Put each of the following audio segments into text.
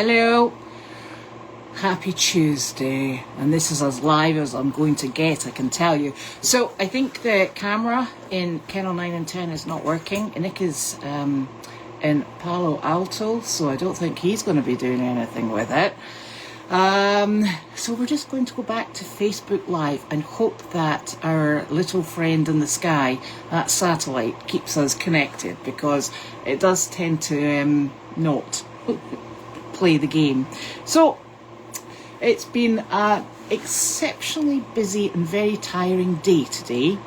Hello. Happy Tuesday. And this is as live as I'm going to get, I can tell you. So I think the camera in Kennel 9 and 10 is not working. Nick is in Palo Alto, so I don't think he's going to be doing anything with it. So we're just going to go back to Facebook Live and hope that our little friend in the sky, that satellite, keeps us connected, because it does tend to not play the game. So it's been an exceptionally busy and very tiring day today.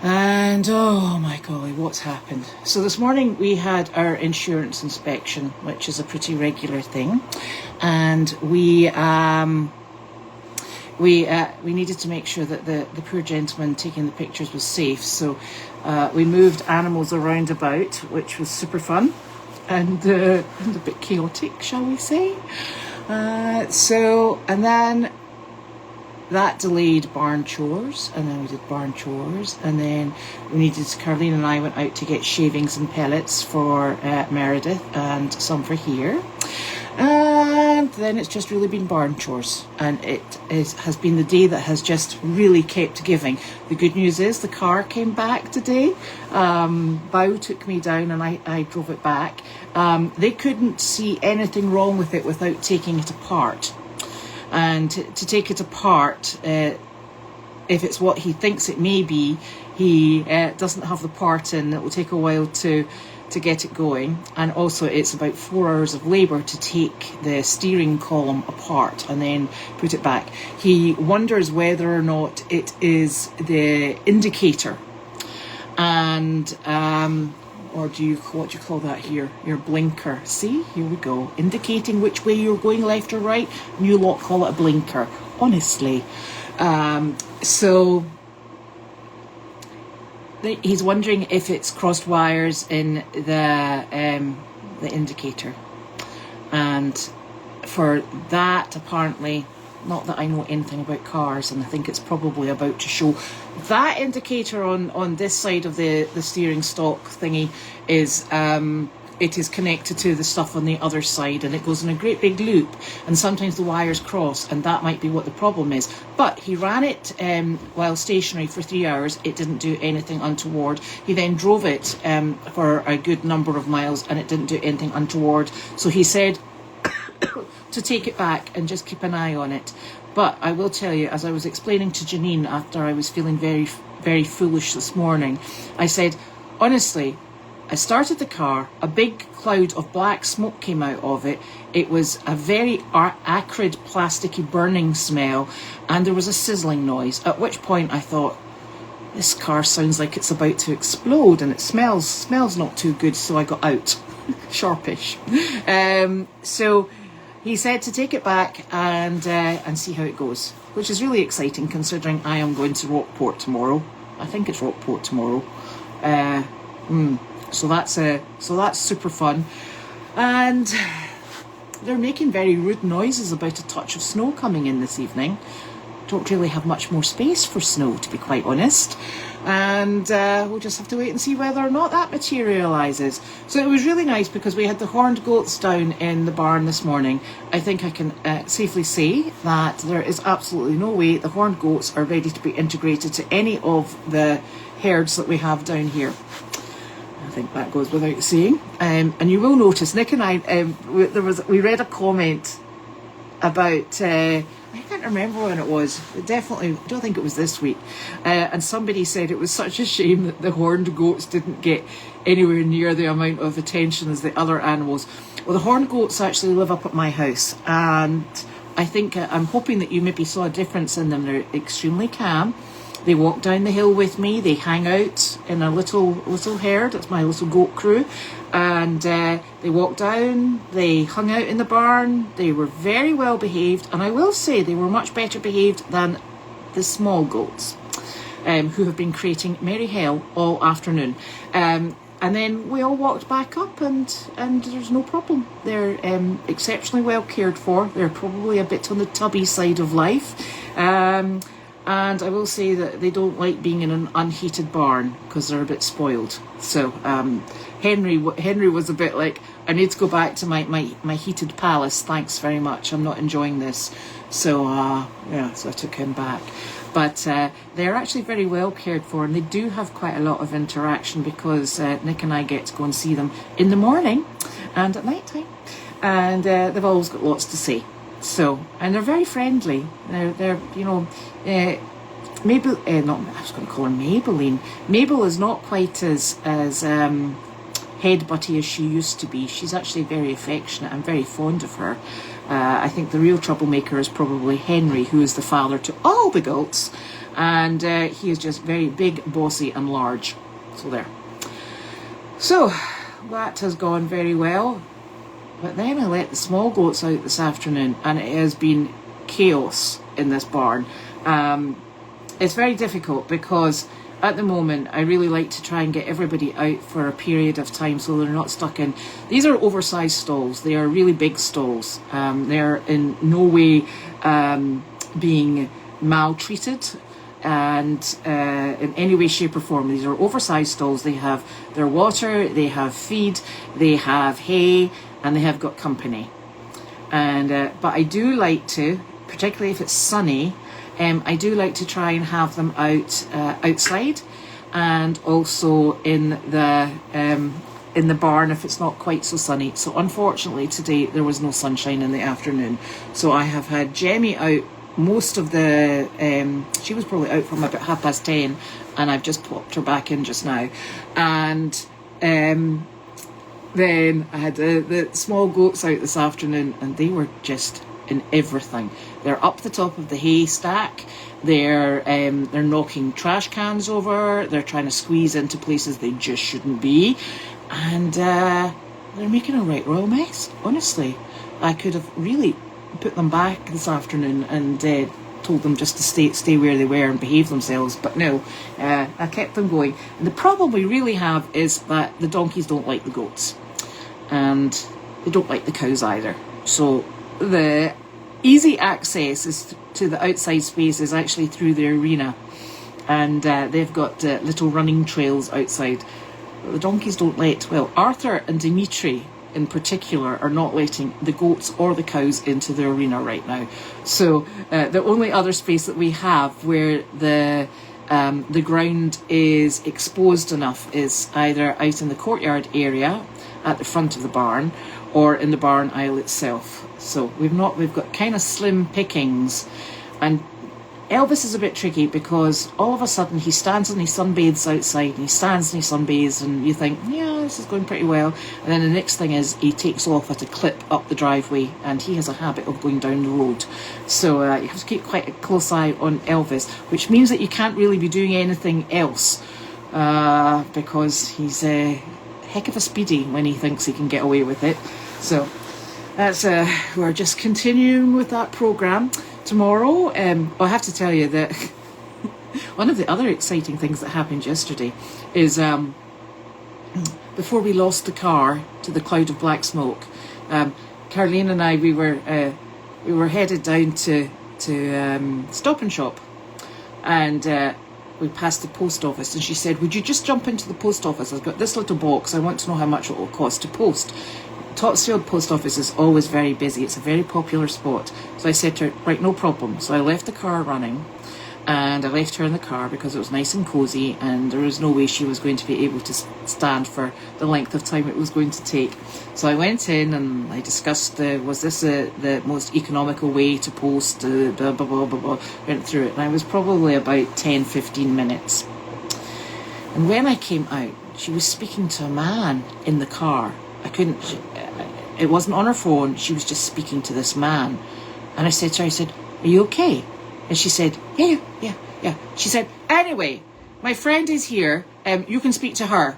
And oh my golly, what's happened? So this morning we had our insurance inspection, which is a pretty regular thing, and we needed to make sure that the poor gentleman taking the pictures was safe. So we moved animals around about, which was super fun and a bit chaotic, shall we say? And then that delayed barn chores, and then we did barn chores, and then Caroline and I went out to get shavings and pellets for Meredith and some for here. And then it's just really been barn chores, and has been the day that has just really kept giving. The good news is the car came back today. Bow took me down and I drove it back. They couldn't see anything wrong with it without taking it apart. And to take it apart, if it's what he thinks it may be, he doesn't have the part in. It will take a while to get it going. And also it's about 4 hours of labour to take the steering column apart and then put it back. He wonders whether or not it is the indicator. And or what do you call that here? Your blinker. See, here we go. Indicating which way you're going, left or right. And you lot call it a blinker, honestly. So he's wondering if it's crossed wires in the indicator. And for that, apparently, not that I know anything about cars, and I think it's probably about to show that indicator on this side of the steering stalk thingy is it is connected to the stuff on the other side, and it goes in a great big loop, and sometimes the wires cross, and that might be what the problem is. But he ran it while stationary for 3 hours. It didn't do anything untoward. He then drove it for a good number of miles, and it didn't do anything untoward. So he said to take it back and just keep an eye on it. But I will tell you, as I was explaining to Janine after I was feeling very, very foolish this morning, I said, honestly, I started the car, a big cloud of black smoke came out of it. It was a very acrid, plasticky burning smell, and there was a sizzling noise, at which point I thought, this car sounds like it's about to explode, and it smells not too good, so I got out. Sharpish. So he said to take it back and see how it goes, which is really exciting considering I am going to Rockport tomorrow. I think it's Rockport tomorrow. So that's super fun. And they're making very rude noises about a touch of snow coming in this evening. Don't really have much more space for snow, to be quite honest. And we'll just have to wait and see whether or not that materialises. So it was really nice because we had the horned goats down in the barn this morning. I think I can safely say that there is absolutely no way the horned goats are ready to be integrated to any of the herds that we have down here. I think that goes without saying. And you will notice, Nick and I, we read a comment about, I can't remember when it was, definitely, I don't think it was this week, and somebody said it was such a shame that the horned goats didn't get anywhere near the amount of attention as the other animals. Well, the horned goats actually live up at my house, and I think, I'm hoping that you maybe saw a difference in them. They're extremely calm. They walk down the hill with me. They hang out in a little herd. It's my little goat crew. And they walked down. They hung out in the barn. They were very well behaved. And I will say they were much better behaved than the small goats, who have been creating merry hell all afternoon. And then we all walked back up, and there's no problem. They're exceptionally well cared for. They're probably a bit on the tubby side of life. And I will say that they don't like being in an unheated barn because they're a bit spoiled. So Henry was a bit like, I need to go back to my heated palace. Thanks very much. I'm not enjoying this. So, yeah, so I took him back. But they're actually very well cared for, and they do have quite a lot of interaction because Nick and I get to go and see them in the morning and at night time. And they've always got lots to say. So, and they're very friendly. They're you know, Mabel, not, I was going to call her Maybelline. Mabel is not quite as headbutty as she used to be. She's actually very affectionate. I'm very fond of her. I think the real troublemaker is probably Henry, who is the father to all the goats. And he is just very big, bossy and large. So there. So, that has gone very well. But then I let the small goats out this afternoon, and it has been chaos in this barn. It's very difficult because at the moment I really like to try and get everybody out for a period of time so they're not stuck in. These are oversized stalls. They are really big stalls. They're in no way being maltreated and in any way, shape or form. These are oversized stalls. They have their water, they have feed, they have hay, and they have got company. And but I do like to, particularly if it's sunny, I do like to try and have them out outside, and also in the barn if it's not quite so sunny. So unfortunately today there was no sunshine in the afternoon, so I have had Jemmy out most of the she was probably out from about 10:30, and I've just popped her back in just now. And then I had the small goats out this afternoon, and they were just in everything. They're up the top of the haystack. They're knocking trash cans over. They're trying to squeeze into places they just shouldn't be, and they're making a right royal mess. Honestly, I could have really put them back this afternoon and told them just to stay where they were and behave themselves, but no, I kept them going. And the problem we really have is that the donkeys don't like the goats, and they don't like the cows either. So the easy access is to the outside space is actually through the arena, and they've got little running trails outside. But the donkeys don't let, well, Arthur and Dimitri in particular are not letting the goats or the cows into the arena right now. So the only other space that we have where the ground is exposed enough is either out in the courtyard area at the front of the barn, or in the barn aisle itself. So we've got kind of slim pickings. And Elvis is a bit tricky because all of a sudden he stands and he sunbathes outside, and he stands and he sunbathes, and you think, yeah, this is going pretty well. And then the next thing is he takes off at a clip up the driveway, and he has a habit of going down the road. So you have to keep quite a close eye on Elvis, which means that you can't really be doing anything else because he's a heck of a speedy when he thinks he can get away with it. So that's we're just continuing with that programme. Tomorrow, I have to tell you that one of the other exciting things that happened yesterday is before we lost the car to the cloud of black smoke, Caroline and I, we were headed down to Stop and Shop, and we passed the post office, and she said, would you just jump into the post office? I've got this little box. I want to know how much it will cost to post. Topsfield post office is always very busy. It's a very popular spot. So I said to her, right, no problem. So I left the car running, and I left her in the car because it was nice and cosy, and there was no way she was going to be able to stand for the length of time it was going to take. So I went in and I discussed, was this the most economical way to post, blah, blah, blah, blah, blah. Went through it, and I was probably about 10-15 minutes. And when I came out, she was speaking to a man in the car. It wasn't on her phone. She was just speaking to this man. And I said to her, I said, are you okay? And she said, yeah. She said, anyway, my friend is here. You can speak to her.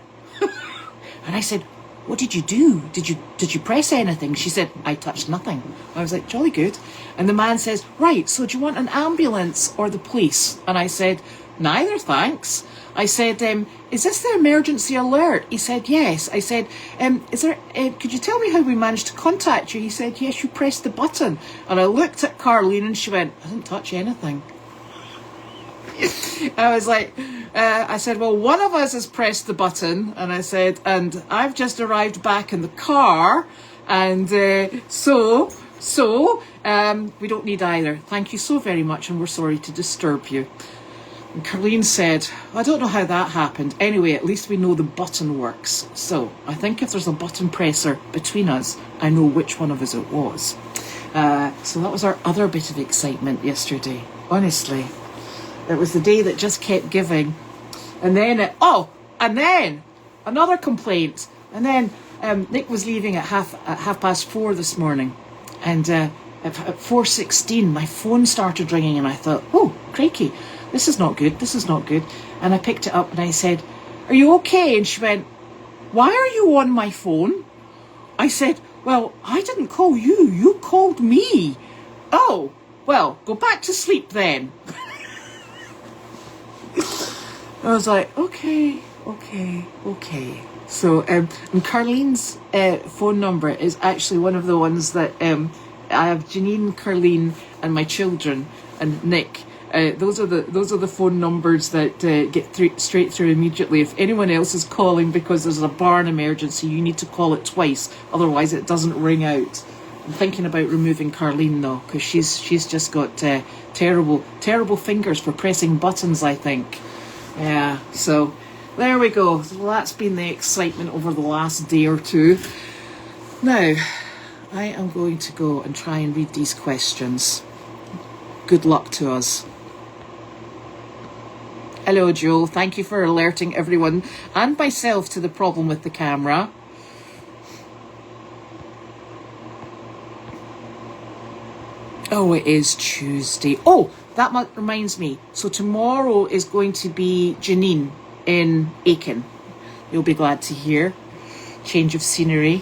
And I said, what did you do? Did you press anything? She said, I touched nothing. I was like, jolly good. And the man says, right, so do you want an ambulance or the police? And I said, neither, thanks. I said, is this the emergency alert? He said, yes. I said, could you tell me how we managed to contact you? He said, yes, you pressed the button. And I looked at Carlene and she went, I didn't touch anything. I was like, I said, well, one of us has pressed the button, and I said, and I've just arrived back in the car, and so we don't need either. Thank you so very much, and we're sorry to disturb you. And Carleen said, I don't know how that happened. Anyway, at least we know the button works. So I think if there's a button presser between us, I know which one of us it was. So that was our other bit of excitement yesterday. Honestly, it was the day that just kept giving. And then, and then another complaint. And then Nick was leaving at half past 4 this morning. And at 4:16, my phone started ringing, and I thought, oh, crikey, this is not good. This is not good. And I picked it up and I said, are you okay? And she went, why are you on my phone? I said, well, I didn't call you. You called me. Oh, well, go back to sleep then. I was like, okay. So, and Carleen's phone number is actually one of the ones that I have. Janine, Carleen, and my children, and Nick. Those are the phone numbers that get straight through immediately. If anyone else is calling because there's a barn emergency, you need to call it twice, otherwise it doesn't ring out. I'm thinking about removing Carleen though, because she's just got terrible fingers for pressing buttons, I think. Yeah, so there we go. So that's been the excitement over the last day or two. Now, I am going to go and try and read these questions. Good luck to us. Hello, Joel. Thank you for alerting everyone and myself to the problem with the camera. Oh, it is Tuesday. Oh, that reminds me. So tomorrow is going to be Janine in Aiken. You'll be glad to hear. Change of scenery.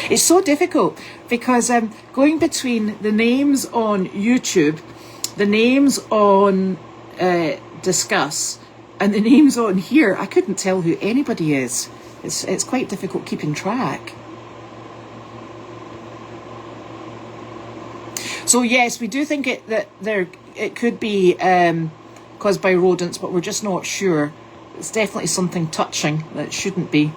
It's so difficult because going between the names on YouTube, the names on Discuss, and the names on here, I couldn't tell who anybody is. It's quite difficult keeping track. So yes, we do think it could be caused by rodents, but we're just not sure. It's definitely something touching that shouldn't be.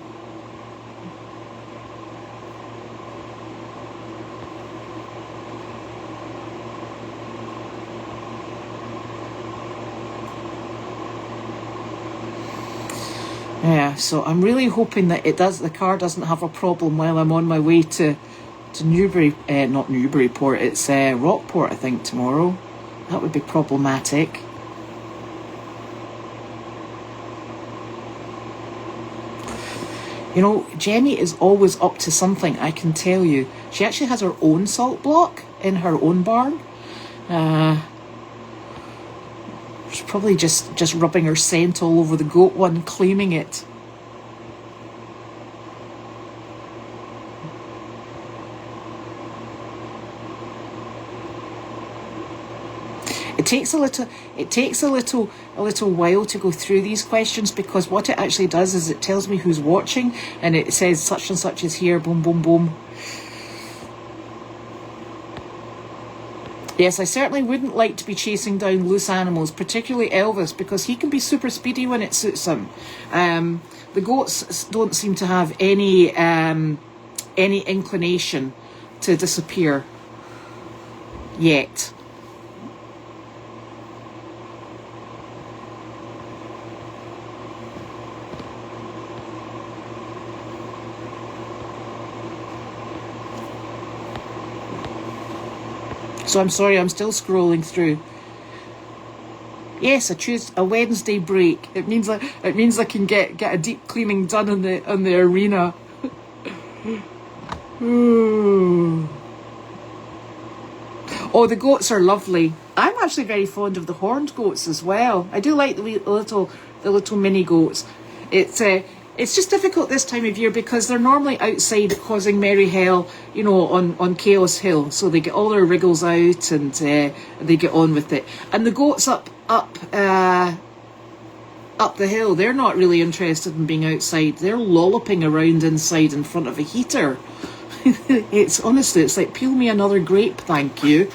Yeah, so I'm really hoping that the car doesn't have a problem while I'm on my way to Newbury, not Newburyport, it's Rockport, I think, tomorrow. That would be problematic. You know, Jenny is always up to something, I can tell you. She actually has her own salt block in her own barn. She's probably just rubbing her scent all over the goat one, claiming it. It takes a little while to go through these questions, because what it actually does is it tells me who's watching, and it says such and such is here, boom, boom, boom. Yes, I certainly wouldn't like to be chasing down loose animals, particularly Elvis, because he can be super speedy when it suits him. The goats don't seem to have any inclination to disappear yet. So I'm sorry, I'm still scrolling through. Yes, a Wednesday break. It means I can get a deep cleaning done on the arena. Oh, the goats are lovely. I'm actually very fond of the horned goats as well. I do like the little mini goats. It's just difficult this time of year because they're normally outside causing merry hell, you know, on Chaos Hill. So they get all their wriggles out and they get on with it. And the goats up the hill, they're not really interested in being outside. They're lolloping around inside in front of a heater. It's honestly, it's like peel me another grape, thank you.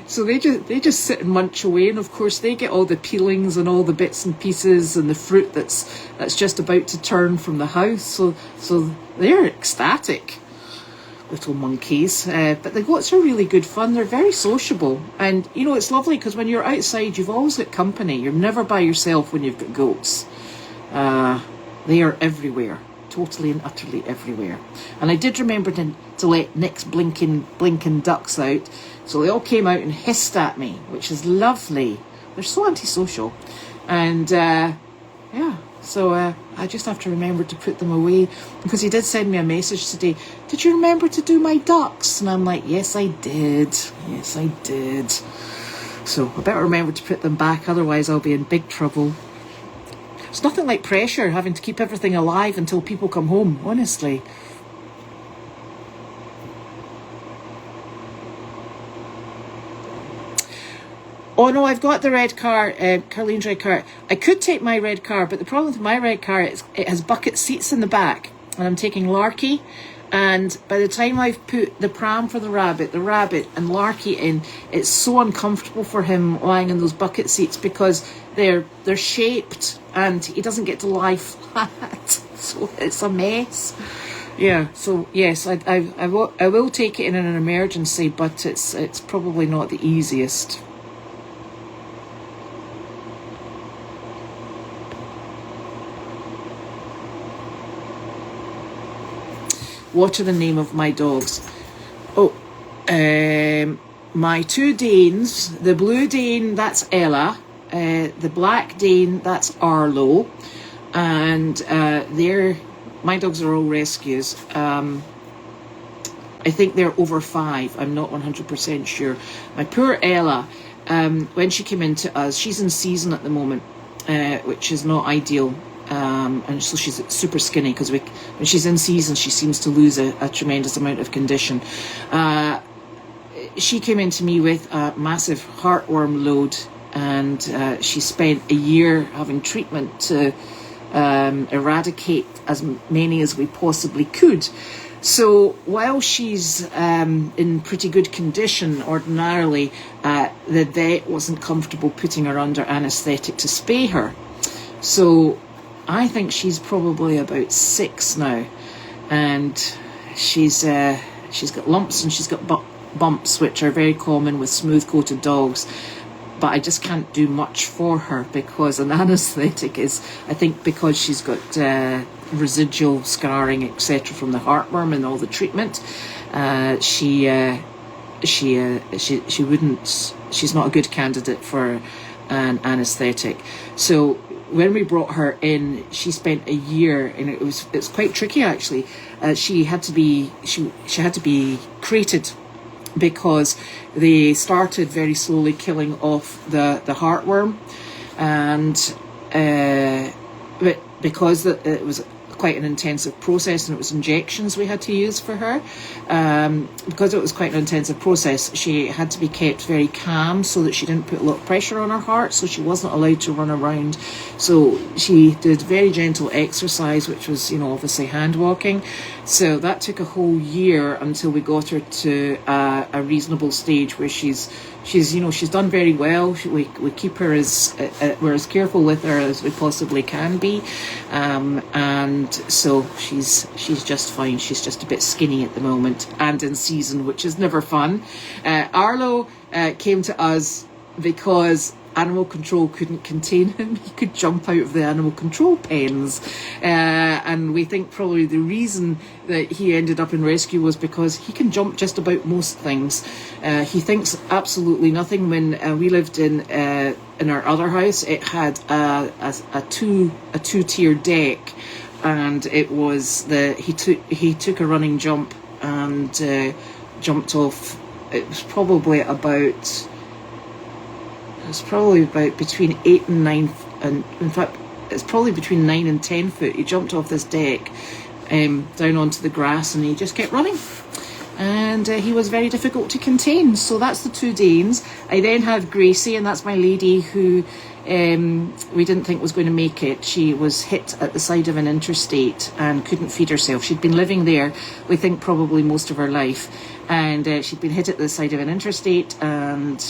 So they just sit and munch away, and of course they get all the peelings and all the bits and pieces and the fruit that's just about to turn from the house. So they're ecstatic, little monkeys. But the goats are really good fun. They're very sociable, and you know, it's lovely because when you're outside, you've always got company. You're never by yourself when you've got goats. They are everywhere. Totally and utterly everywhere. And I did remember to let Nick's blinking ducks out, so they all came out and hissed at me, which is lovely. They're so antisocial, and yeah, so I just have to remember to put them away, because he did send me a message today. Did you remember to do my ducks? And I'm like, yes I did, yes I did. So I better remember to put them back, otherwise I'll be in big trouble. It's nothing like pressure, having to keep everything alive until people come home, honestly. Oh no, I've got the red car, Carlene's red car. I could take my red car, but the problem with my red car is it has bucket seats in the back, and I'm taking Larky. And by the time I've put the pram for the rabbit and Larky in, it's so uncomfortable for him lying in those bucket seats, because they're shaped and he doesn't get to lie flat. So it's a mess. Yeah, so yes, I will take it in an emergency, but it's probably not the easiest. What are the name of my dogs? Oh, my two Danes. The blue Dane, that's Ella. The black Dane, that's Arlo. And my dogs are all rescues. I think they're over 5. I'm not 100% sure. My poor Ella, when she came into us, she's in season at the moment, which is not ideal. And so she's super skinny, because when she's in season she seems to lose a tremendous amount of condition. She came into me with a massive heartworm load, and she spent a year having treatment to eradicate as many as we possibly could. So while she's in pretty good condition ordinarily, the vet wasn't comfortable putting her under anaesthetic to spay her. So I think she's probably about 6 now, and she's got lumps and she's got bumps, which are very common with smooth-coated dogs. But I just can't do much for her, because an anaesthetic is, I think, because she's got residual scarring, etc., from the heartworm and all the treatment. She wouldn't. She's not a good candidate for an anaesthetic. So when we brought her in, she spent a year, and it's quite tricky actually. She had to be crated, because they started very slowly killing off the heartworm, and but because it was quite an intensive process, and it was injections we had to use for her. Because it was quite an intensive process, she had to be kept very calm so that she didn't put a lot of pressure on her heart, so she wasn't allowed to run around. So she did very gentle exercise, which was, obviously hand walking. So that took a whole year until we got her to a reasonable stage where she's done very well. We keep her we're as careful with her as we possibly can be, and so she's just fine. She's just a bit skinny at the moment and in season, which is never fun. Arlo came to us because animal control couldn't contain him. He could jump out of the animal control pens, and we think probably the reason that he ended up in rescue was because he can jump just about most things. He thinks absolutely nothing. When we lived in our other house, it had a two-tier deck, and it was he took a running jump and jumped off. It was probably about between 8 and 9, and in fact it's probably between 9 and 10 foot. He jumped off this deck down onto the grass, and he just kept running, and he was very difficult to contain. So that's the 2 Danes. I then have Gracie, and that's my lady who we didn't think was going to make it. She was hit at the side of an interstate and couldn't feed herself. She'd been living there, we think, probably most of her life, and she'd been hit at the side of an interstate and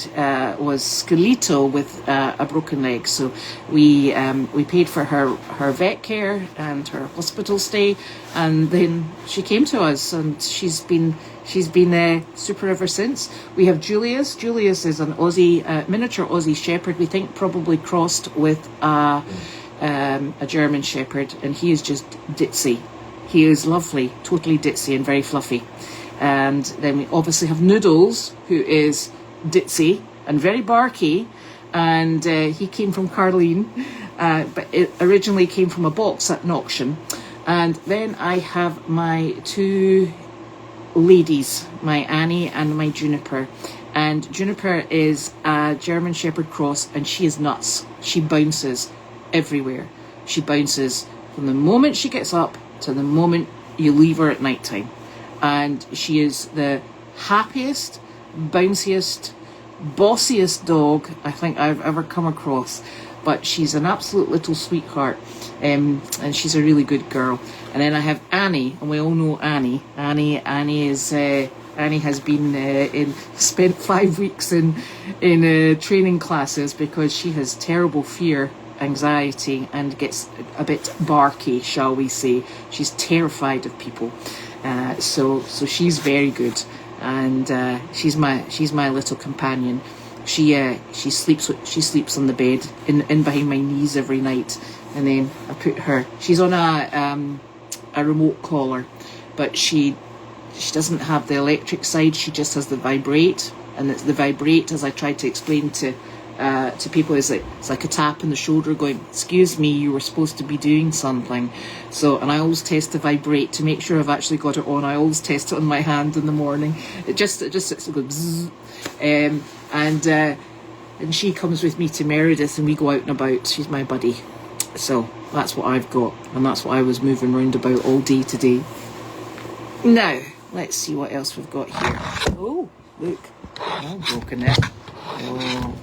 was skeletal with a broken leg. So we paid for her vet care and her hospital stay, and then she came to us, and she's been super ever since. We have Julius. Julius is an Aussie, miniature Aussie Shepherd. We think probably crossed with a German Shepherd, and he is just ditzy. He is lovely, totally ditzy and very fluffy. And then we obviously have Noodles, who is ditzy and very barky, and he came from Carleen, but it originally came from a box at an auction. And then I have my 2 ladies, my Annie and my Juniper. And Juniper is a German Shepherd cross, and she is nuts. She bounces everywhere. She bounces from the moment she gets up to the moment you leave her at night time. And she is the happiest, bounciest, bossiest dog I think I've ever come across. But she's an absolute little sweetheart, and she's a really good girl. And then I have Annie, and we all know Annie. Annie has been spent 5 weeks in training classes because she has terrible fear, anxiety, and gets a bit barky, shall we say. She's terrified of people. So she's very good, and she's my little companion. She sleeps on the bed in behind my knees every night, and then I put her. She's on a remote collar, but she doesn't have the electric side. She just has the vibrate, and it's the vibrate, as I tried to explain to people, it's like a tap on the shoulder going, excuse me, you were supposed to be doing something. So, and I always test the vibrate to make sure I've actually got it on. I always test it on my hand in the morning. It just sits and goes bzzz. And she comes with me to Meredith, and we go out and about. She's my buddy. So that's what I've got, and that's what I was moving round about all day today. Now let's see what else we've got here. Oh, look, I've broken it. Oh.